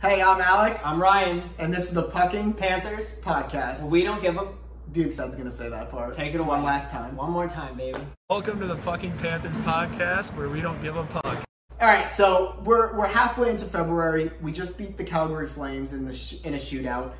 Hey, I'm Alex. I'm Ryan. And this is the Pucking Panthers podcast. Well, we don't give up. Bukestad's going to say that part. Take it away. One last time. One more time, baby. Welcome to the Pucking Panthers podcast, where we don't give a puck. All right, so we're halfway into February. We just beat the Calgary Flames in a shootout.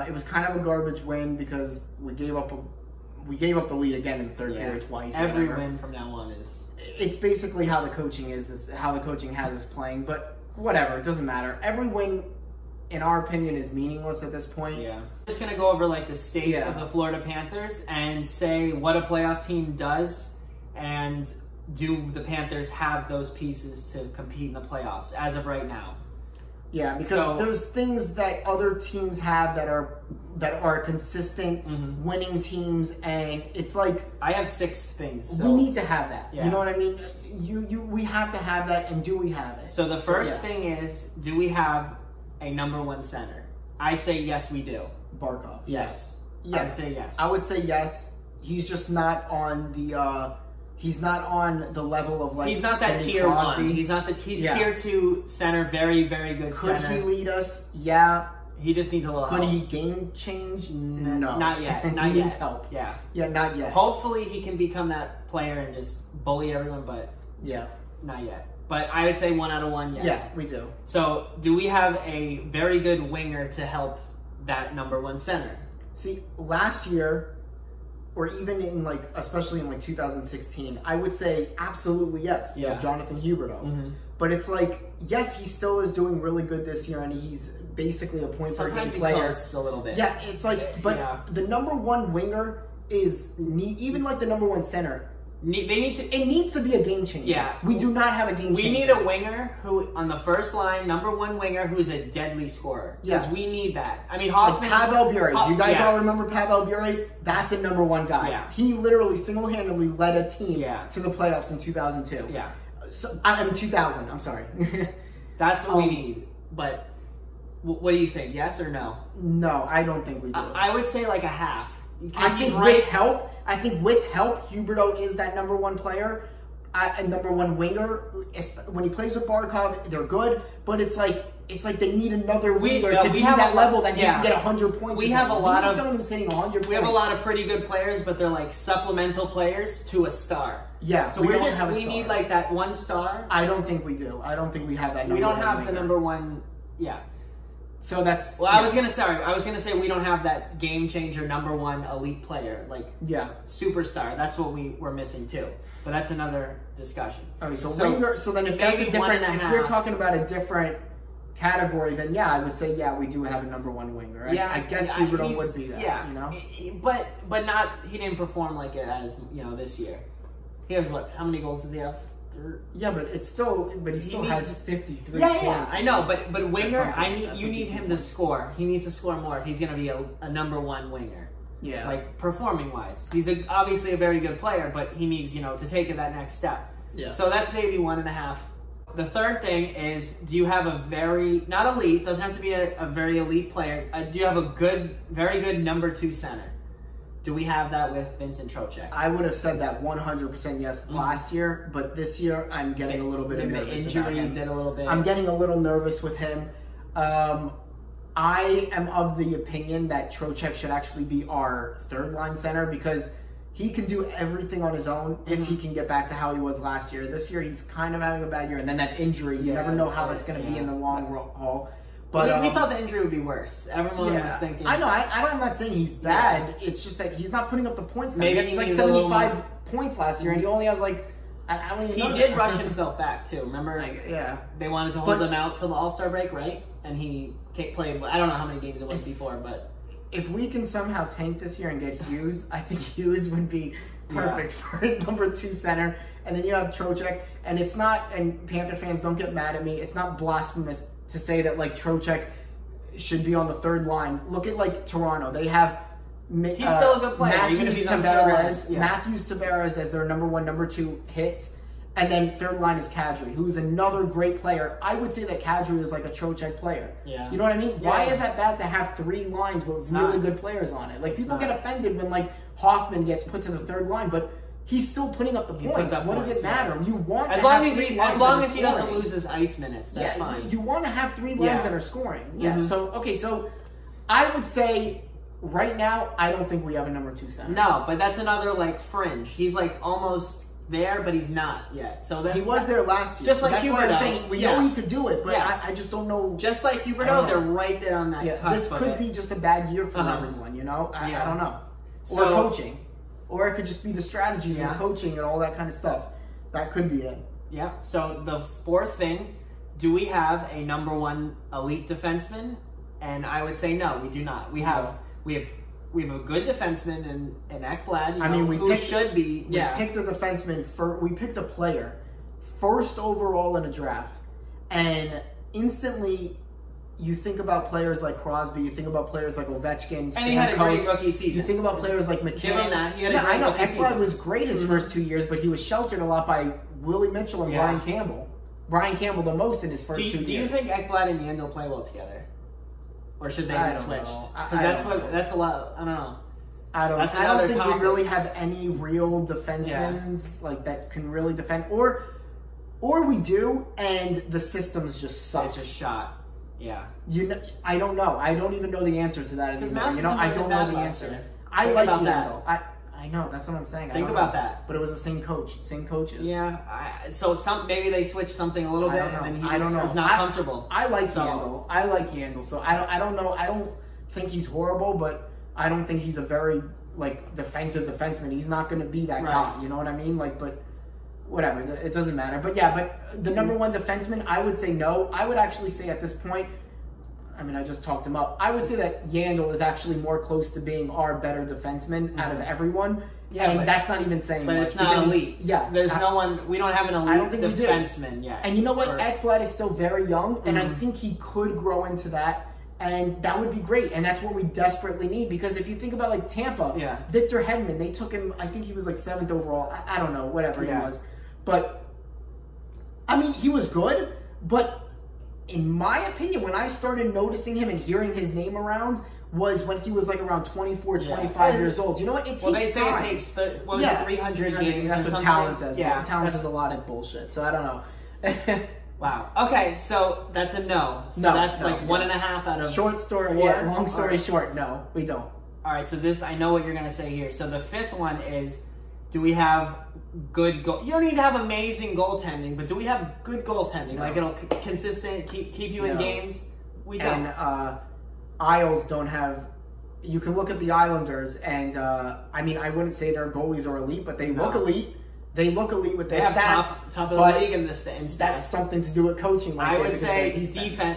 It was kind of a garbage win because we gave up the lead again in the third period twice. Every win from now on is. It's basically how the coaching is. How the coaching has us playing, but whatever. It doesn't matter. Every win, in our opinion, is meaningless at this point. Yeah. I'm just gonna go over like the state of the Florida Panthers and say what a playoff team does, and do the Panthers have those pieces to compete in the playoffs as of right now? Yeah, because there's things that other teams have that are consistent winning teams, and it's like I have 6 things. So. We need to have that. Yeah. You know what I mean? We have to have that, and do we have it? So the first thing is, do we have a number 1 center? I say yes, we do. Barkov. Yes. Yeah. I would say yes. I would say yes. He's just not on the. He's not on the level of like. He's not that Sidney tier Crosby. 1. He's not the. He's tier 2 center. Very, very good Could center. he lead us? Yeah. He just needs a little help. Could he game change? No. Not yet. Not he yet. needs help. Yeah. Yeah, not yet. Hopefully he can become that player and just bully everyone, but not yet. But I would say 1 out of 1, yes. Yes, we do. So do we have a very good winger to help that number 1 center? See, last year, or even in like, especially in like 2016, I would say absolutely yes. We have Jonathan Huberdeau. But it's like, yes, he still is doing really good this year, and he's basically a point per game player. Sometimes he a little bit. Yeah, it's like, but the number 1 winger is even like the number 1 center. They need to. It needs to be a game changer. Yeah, we do not have a game changer. We need a winger who, on the first line, number 1 winger who's a deadly scorer. Because we need that. I mean, Hoffman. Like Pavel Bure. Do you guys all remember Pavel Bure? That's a number 1 guy. Yeah. He literally single-handedly led a team to the playoffs in 2002. Yeah. So, I mean 2000. I'm sorry. That's what we need. But what do you think? Yes or no? No, I don't think we do. I would say like a half. I think with help. I think with help, Huberdeau is that number 1 player, and number 1 winger. When he plays with Barkov, they're good, but it's like they need another winger to be that level that he can get 100 points. We have a lot of someone who's hitting 100 points. We have a lot of pretty good players, but they're like supplemental players to a star. Yeah, so we need like that 1 star. I don't think we do. I don't think we have that. We don't have the number 1. Yeah. So that's. Well, I was gonna say we don't have that game changer number 1 elite player, like superstar. That's what we're missing too. But that's another discussion. Okay, so winger. So then, if that's a different, if you're talking about a different category, then I would say we do have a number 1 winger. Yeah, I guess Huberdeau would be that. Yeah, you know. But not. He didn't perform like it as this year. He has what? How many goals does he have? Yeah, but it's still, he still has 53 points. Yeah, I know, but winger, you need him to score. He needs to score more if he's going to be a number 1 winger. Yeah. Like, performing-wise. He's obviously a very good player, but he needs, to take it that next step. Yeah. So that's maybe 1.5. The third thing is, do you have a very, not elite, doesn't have to be a very elite player, do you have a very good number 2 center? Do we have that with Vincent Trocheck? I would have said that 100% yes last year, but this year I'm getting a little bit nervous. The injury did a little bit. I'm getting a little nervous with him. I am of the opinion that Trocheck should actually be our 3rd line center because he can do everything on his own if he can get back to how he was last year. This year he's kind of having a bad year, and then that injury, you never know how that's going to be in the long haul. But we thought the injury would be worse. Everyone was thinking. I know. I'm not saying he's bad. It's just that he's not putting up the points now. Maybe he had like 75 points last year, and he only has like. I don't even know. He did rush himself back too. Remember? They wanted to hold him out till the All-Star break, right? And he played. I don't know how many games it was before, but if we can somehow tank this year and get Hughes, I think Hughes would be perfect for number 2 center. And then you have Trocheck, and it's not. And Panther fans, don't get mad at me. It's not blasphemous to say that like Trocheck should be on the 3rd line. Look at like Toronto. They have he's still a good player. Matthews Tavares as their number 1, number 2 hits, and then 3rd line is Kadri, who's another great player. I would say that Kadri is like a Trocheck player. Yeah, you know what I mean? Why is that bad to have 3 lines with really good players on it? Like people get offended when like Hoffman gets put to the 3rd line, but he's still putting up the points. What does it matter? You want as long as he doesn't lose his ice minutes, that's fine. You want to have 3 lines that are scoring. Yeah. So so I would say right now I don't think we have a number 2 center. No, but that's another like fringe. He's like almost there, but he's not yet. So he was there last year. Just like that's Huberdeau. Why I'm saying we know he could do it, but I just don't know. Just like Huberdeau, they're right there on that cusp. This could be just a bad year for everyone. You know, I don't know. Or coaching, or it could just be the strategies and coaching and all that kind of stuff. That could be it. Yeah. So the fourth thing, do we have a number 1 elite defenseman? And I would say no, we do not. We have a good defenseman in Ekblad. We picked a defenseman we picked a player first overall in a draft, and instantly you think about players like Crosby, you think about players like Ovechkin, and he had a great rookie season. You think about players like McKinnon. Give him that. He had a great rookie season. Ekblad was great his first 2 years, but he was sheltered a lot by Willie Mitchell and Brian Campbell. Brian Campbell the most in his first 2 years. Do you think Ekblad and Yandel play well together? Or should they be switched? That's a lot. I don't know. I don't think we really have any real defensemen like that can really defend, or we do, and the systems just suck. It's just shot. Yeah. I don't know. I don't even know the answer to that anymore. I don't know the answer. I like Yandel. I know, that's what I'm saying. Think about that. But it was the same coaches. Yeah. So maybe they switched something a little bit, and he is not comfortable. I like Yandel. So I don't know. I don't think he's horrible, but I don't think he's a very defensive defenseman. He's not going to be that guy. You know what I mean? But whatever. It doesn't matter. But yeah. But the number 1 defenseman, I would say no. I would actually say at this point, I just talked him up. I would say that Yandel is actually more close to being our better defenseman out of everyone. Yeah, and that's not even saying much. But it's not elite. There's no one. We don't have an elite defenseman yet. And you know what? Ekblad is still very young, and I think he could grow into that, and that would be great. And that's what we desperately need, because if you think about Tampa, Victor Hedman, they took him. I think he was 7th overall. I don't know, whatever he was, but he was good, but. In my opinion, when I started noticing him and hearing his name around was when he was around 24, 25 years old. You know what? It takes time. Well, they say it takes 300 games. That's what Talent says. Yeah, Talent says a lot of bullshit, so I don't know. Wow. Okay, so that's a no. So that's 1.5 out of short story. 4. Yeah, long story short, no, we don't. All right, so I know what you're going to say here. So the 5th one is, do we have good goal? You don't need to have amazing goaltending, but do we have good goaltending? No. It'll consistent, keep you in games? We don't. And Isles don't have... You can look at the Islanders, and I wouldn't say their goalies are elite, but they look elite. They look elite with their stats. Top of the league in the stats. That's something to do with coaching. I would say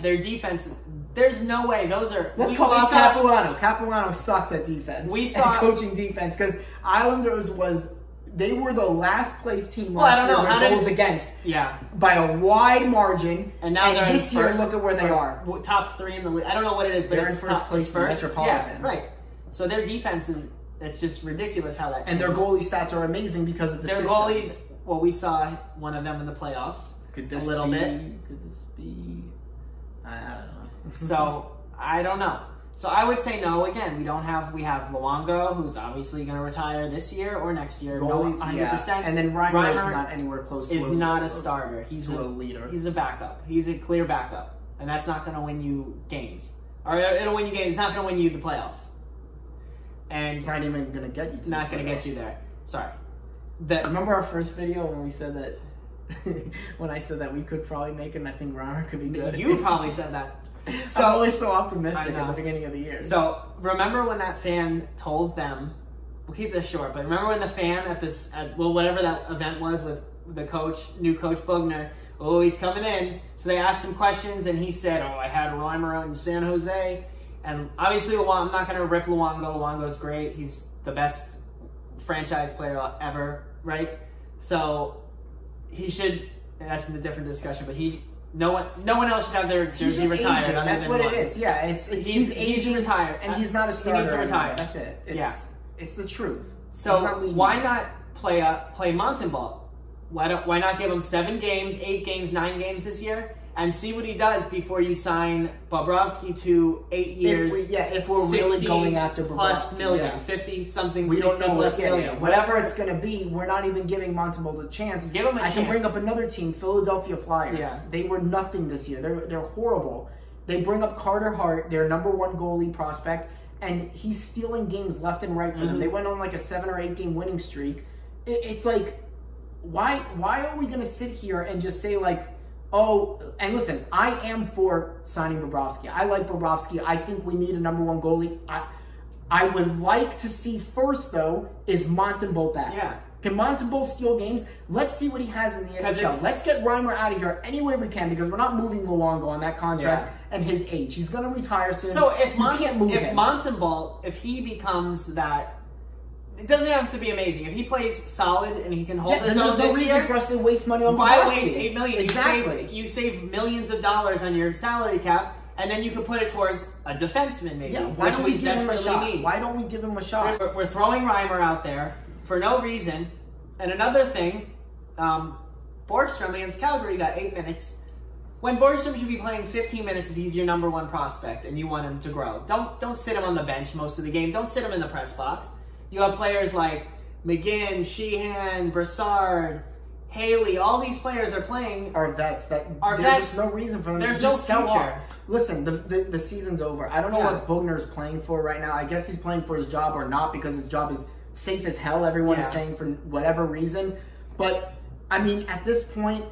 their defense. There's no way those are. Let's call out Capuano. Capuano sucks at defense. Coaching defense, because Islanders they were the last place team last year with goals against. Yeah. By a wide margin. And now they're this year, look at where they are. Top 3 in the league. I don't know what it is, but they're in first place in the Metropolitan. Yeah, right. So their defense it's just ridiculous how that changed. And their goalie stats are amazing because of the systems. Goalies, well, we saw one of them in the playoffs. Could this a little bit? Could this be? I don't know. So, I don't know. So I would say no. Again, we have Luongo, who's obviously going to retire this year or next year. Goalies, 100%. And then Reimer is not anywhere close to is not a starter. He's a leader. He's a backup. He's a clear backup. And that's not going to win you games. Or it'll win you games. It's not going to win you the playoffs. And it's not even going to get you to not going to get you there. Sorry. Remember our first video when we said that when I said that we could probably make it and I think Reimer could be good? You probably said that. So, I'm always so optimistic at the beginning of the year. So, remember when that fan told them, we'll keep this short, but remember when the fan whatever that event was with the new coach Bugner, he's coming in. So they asked him questions and he said, I had Reimer out in San Jose. And obviously, I'm not going to rip Luongo. Luongo's great. He's the best franchise player ever, right? So, he should, that's a different discussion, but no one else should have their jersey retired. Aging. That's what it is. Yeah, he's aging, retired, and he's not a starter. He needs to retire. That's it. It's the truth. So why not play Mountain Ball? Why not give him 7 games, 8 games, 9 games this year, and see what he does before you sign Bobrovsky to 8 years. If we're really going after Bobrovsky, plus million, 50 something, we don't know plus million, whatever it's going to be. We're not even giving Montembeault a chance. Give him a chance. I can bring up another team, Philadelphia Flyers. Yeah. They were nothing this year. They're horrible. They bring up Carter Hart, their #1 goalie prospect, and he's stealing games left and right for them. They went on like a 7 or 8 game winning streak. It's like, why are we going to sit here and just say like, oh, and listen, I am for signing Bobrovsky. I like Bobrovsky. I think we need a #1 goalie. I would like to see first, though, is Montembeault back. Yeah. Can Montembeault steal games? Let's see what he has in the NHL. Let's get Reimer out of here any way we can because we're not moving Luongo on that contract and his age. He's going to retire soon. So if Montembeault, if he becomes that, it doesn't have to be amazing. If he plays solid and he can hold his own there's no this reason year, for us to waste money on Bobrovsky. why waste $8 million? Exactly. You save millions of dollars on your salary cap, and then you could put it towards a defenseman, maybe. Yeah, why don't we give him a shot? Need. Why don't we give him a shot? We're throwing Reimer out there for no reason. And another thing, Borgstrom against Calgary got 8 minutes. When Borgstrom should be playing 15 minutes if he's your #1 prospect and you want him to grow. Don't sit him on the bench most of the game. Don't sit him in the press box. You have players like McGinn, Sheehan, Brassard, Haley. All these players are playing. Are vets. There's just no reason for them There's to just no sell future. off. Listen, the season's over. I don't know what Bogner's playing for right now. I guess he's playing for his job or not because his job is safe as hell, everyone is saying, for whatever reason. But, I mean, at this point,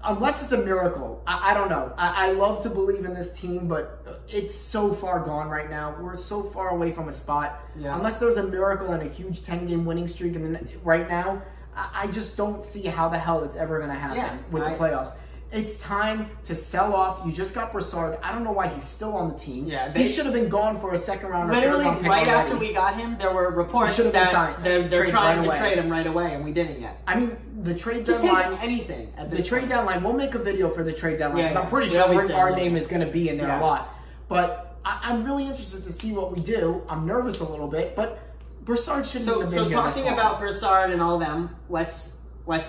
unless it's a miracle, I don't know. I love to believe in this team, but it's so far gone right now. We're so far away from a spot. Yeah. Unless there's a miracle and a huge 10-game winning streak right now, I just don't see how the hell it's ever going to happen with the playoffs. It's time to sell off. You just got Brassard. I don't know why he's still on the team. Yeah, he should have been gone for a second round. Literally, or third round pick right already. after we got him, there were reports that they're trying to trade him right away, and we didn't yet. I mean, the trade just deadline. Anything at this the trade deadline. We'll make a video for the trade deadline because I'm pretty sure our name is going to be in there a lot. But I'm really interested to see what we do. I'm nervous a little bit, but Brassard shouldn't have been here. So talking about Brassard and all them, let's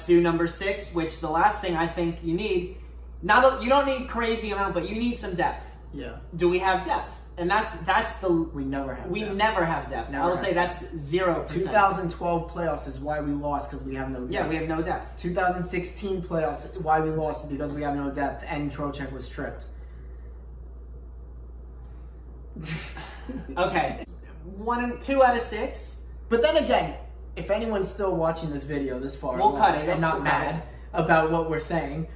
do number 6, which the last thing I think you need. You don't need crazy amount, but you need some depth. Yeah. Do we have depth? And that's the we never have. Never have depth. I would say that's 0%. 2012 playoffs is why we lost because we have no depth. Yeah, we have no depth. 2016 playoffs, why we lost is because we have no depth, and Trocheck was stripped. Okay, 2 out of 6. But then again, if anyone's still watching this video this far, we'll cut it and not mad about what we're saying.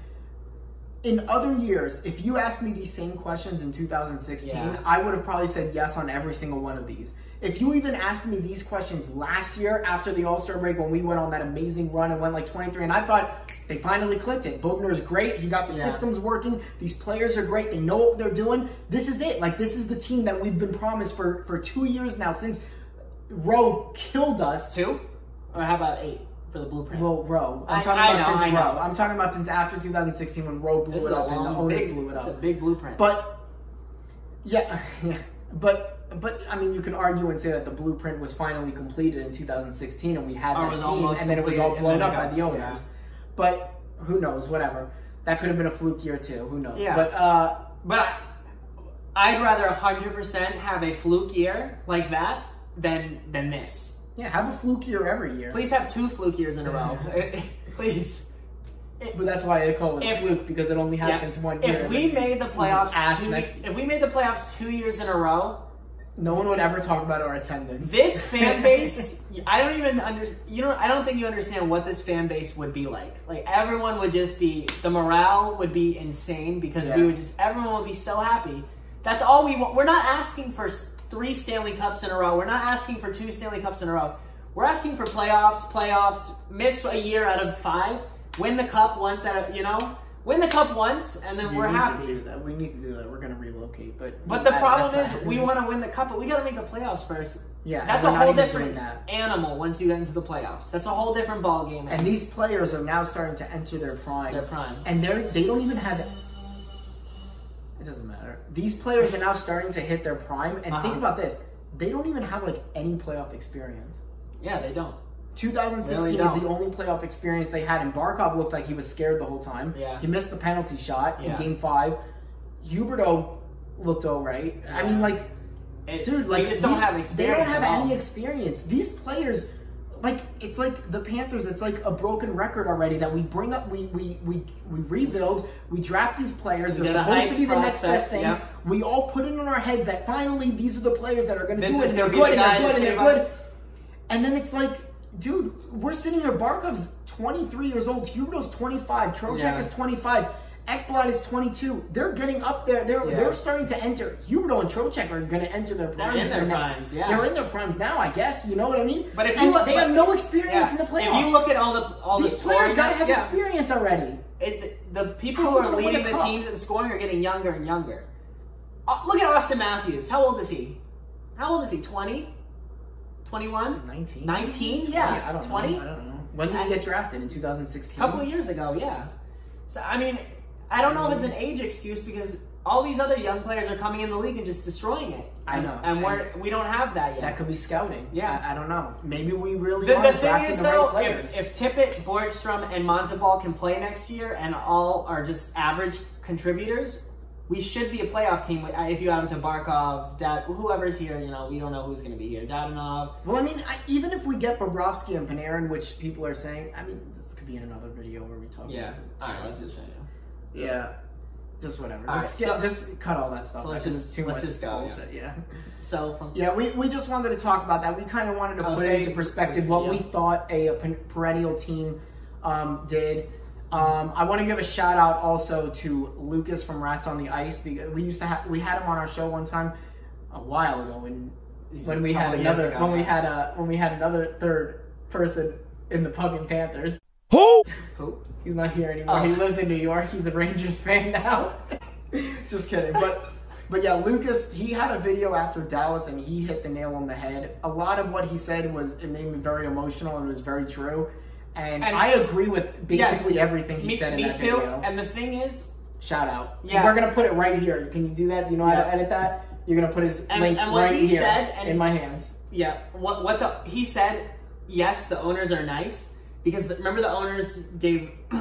In other years, if you asked me these same questions in 2016, I would have probably said yes on every single one of these. If you even asked me these questions last year after the All-Star break when we went on that amazing run and went like 23, and I thought they finally clicked it. Bogner's great. He got the systems working. These players are great. They know what they're doing. This is it. Like, this is the team that we've been promised for 2 years now since Rowe killed us. 2? Or how about 8? For the blueprint. Well, Rowe. I'm talking about since Rowe. I'm talking about since after 2016 when Rowe blew it up and the owners blew it up. It's a big blueprint. But but I mean, you can argue and say that the blueprint was finally completed in 2016 and we had that team, and then it was all blown up by the owners. Yeah. But who knows? Whatever. That could have been a fluke year too. Who knows? Yeah. But I'd rather 100% have a fluke year like that than this. Yeah, have a fluke year every year. Please have 2 fluke years in a row. Please. But that's why I call it a fluke, because it only happens 1 year. If we made the playoffs 2 years in a row, no one would ever talk about our attendance. This fan base, I don't even understand. I don't think you understand what this fan base would be like. Like, everyone would just be, the morale would be insane because everyone would be so happy. That's all we want. We're not asking for 3 Stanley Cups in a row. We're not asking for 2 Stanley Cups in a row. We're asking for playoffs, miss a year out of 5, win the cup once win the cup once, and then we're happy. We need to do that. We're going to relocate. But the problem is, we want to win the cup, but we got to make the playoffs first. Yeah, that's a whole different animal once you get into the playoffs. That's a whole different ball game. And these players are now starting to enter their prime. And they don't even have... It doesn't matter. These players are now starting to hit their prime. And think about this. They don't even have, like, any playoff experience. Yeah, they don't. 2016 Really is don't. the only playoff experience they had, and Barkov looked like he was scared the whole time. Yeah. He missed the penalty shot in Yeah. Game 5. Huberdeau looked all right. Yeah. I mean, like, dude, like, they just don't have experience. They don't have at all. any experience. These players, like, it's like the Panthers. It's like a broken record already that we bring up. We rebuild. We draft these players. They're get a supposed to be the hype next best prospect, thing. yeah. We all put it in our heads that finally these are the players that are going to This do it. is And they're gonna be good. the And guy they're to good. And save they're good. us. And then it's like, dude, we're sitting here. Barkov's 23 years old. Huberdeau's 25. Trocheck Yeah. is 25. Ekblad is 22. They're getting up there. They're starting to enter. Huberdeau and Trocheck are going to enter their primes. in their primes, yeah. They're in their primes now, I guess. You know what I mean? But if and you look, they have no experience in the playoffs. If you look at all these the players scoring, got to have experience already. The people How who are are we gonna leading win a the cup? teams in scoring are getting younger and younger. Look at Austin Matthews. How old is he? How old is he? 20? 21? 19. 19? Yeah. I don't 20? know. I don't know. When did he get drafted? In 2016? A couple of years ago, yeah. So, I mean, I don't know if it's an age excuse because all these other young players are coming in the league and just destroying it. I know. And we don't have that yet. That could be scouting. Yeah. I don't know. Maybe we really The are thing drafting is, the though, right players. if Tippett, Borgstrom, and Monteball can play next year and all are just average contributors, we should be a playoff team if you add them to Barkov, whoever's here. You know, we don't know who's going to be here. Dadonov. Well, I mean, even if we get Bobrovsky and Panarin, which people are saying, I mean, this could be in another video where we talk Yeah. about All right, let's just show you. Yeah. Just whatever. All Just, right, just cut all that stuff. so let's because just- it's too let's much just go, bullshit. Yeah. So from Yeah, we just wanted to talk about that. We kind of wanted to I'll put say- into perspective what yeah. we thought a perennial team did. I want to give a shout out also to Lucas from Rats on the Ice because we had him on our show one time a while ago when we had another third person in the Pumpkin Panthers. Who? He's not here anymore. Oh. He lives in New York. He's a Rangers fan now. Just kidding. But yeah, Lucas, he had a video after Dallas and he hit the nail on the head. A lot of what he said it made me very emotional and it was very true. And I agree with basically everything he said in that too. video. And the thing is, shout out. Yeah. We're going to put it right here. Can you do that? Do you know how to edit that? You're going to put his link and what right he here said, in my hands. yeah, he said, yes, the owners are nice. Because remember the owners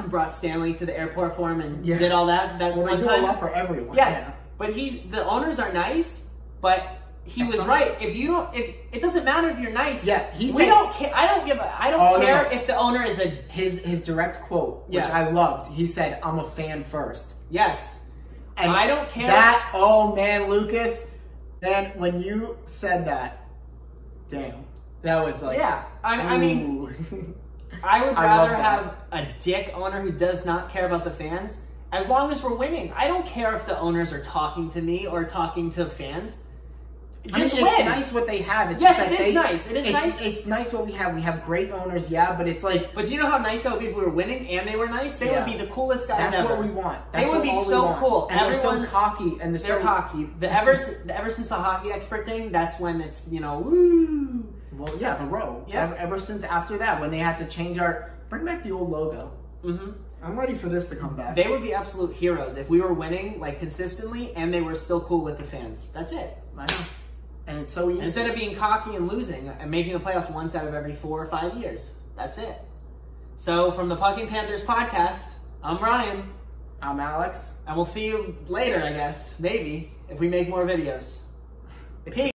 brought Stanley to the airport for him and did all that Well, one they do time? a lot for everyone. Yes, Yeah. but the owners are nice, but he was some- right. If it doesn't matter if you're nice. Yeah, he we said- don't care. I don't Oh, care no. if the owner is a His direct quote, which Yeah. I loved, he said, "I'm a fan first." yes. And I don't care. Oh man, Lucas, man, when you said that, damn, that was like, Yeah, I mean, ooh. I would I rather love have a dick owner who does not care about the fans. As long as we're winning, I don't care if the owners are talking to me or talking to fans. Just it's win. nice what they have. It's Yes, just it that is nice. It is nice. It's nice what we have. We have great owners, yeah, but it's like But do you know how nice that would be if we were winning and they were nice? They would be the coolest guys that's ever. what we want. They That's would what be all we so want. cool. And they're Everyone- so cocky, and They're so cocky. Ever since the hockey expert thing, that's when it's woo. well, yeah, the row. Yeah. Ever since after that, when they had to change bring back the old logo. Mm-hmm. I'm ready for this to come back. They would be absolute heroes if we were winning like consistently and they were still cool with the fans. That's it. I know. And it's so easy. Instead of being cocky and losing and making the playoffs once out of every 4 or 5 years. That's it. So from the Pumpkin Panthers podcast, I'm Ryan. I'm Alex. And we'll see you later, I guess. Maybe. If we make more videos. Peace.